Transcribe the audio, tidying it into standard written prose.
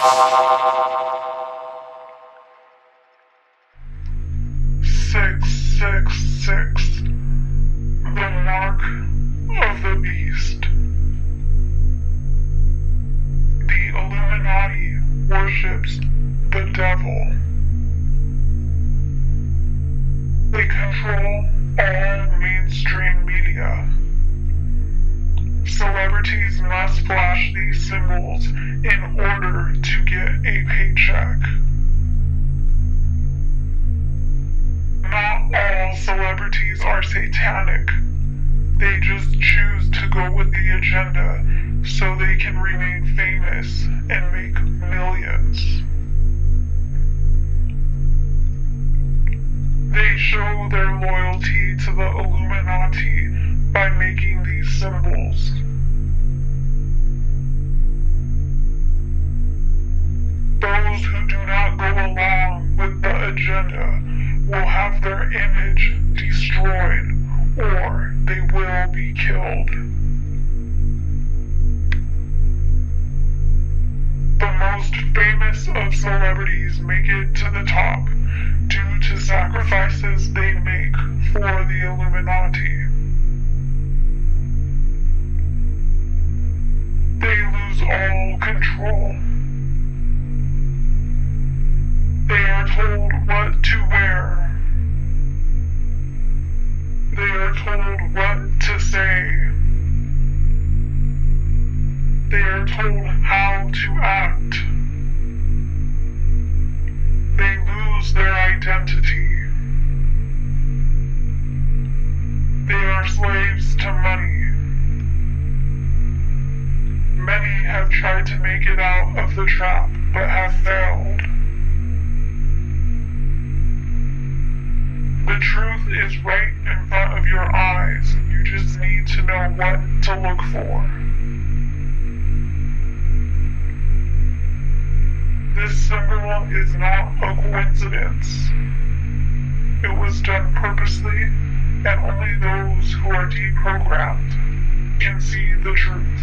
666. The mark of the beast. The Illuminati worships the devil. They control all mainstream media. Celebrities must flash these symbols in order to get a paycheck. Not all celebrities are satanic. They just choose to go with the agenda so they can remain famous and make millions. They show their loyalty to the Illuminati by making these symbols. Those who do not go along with the agenda will have their image destroyed or they will be killed. The most famous of celebrities make it to the top due to sacrifices they make for the Illuminati. They lose all control. They are told what to wear. They are told what to say. They are told how to act. They lose their identity. They are slaves to money. Many have tried to make it out of the trap, but have failed. The truth is right in front of your eyes. You just need to know what to look for. This symbol is not a coincidence. It was done purposely, and only those who are deprogrammed can see the truth.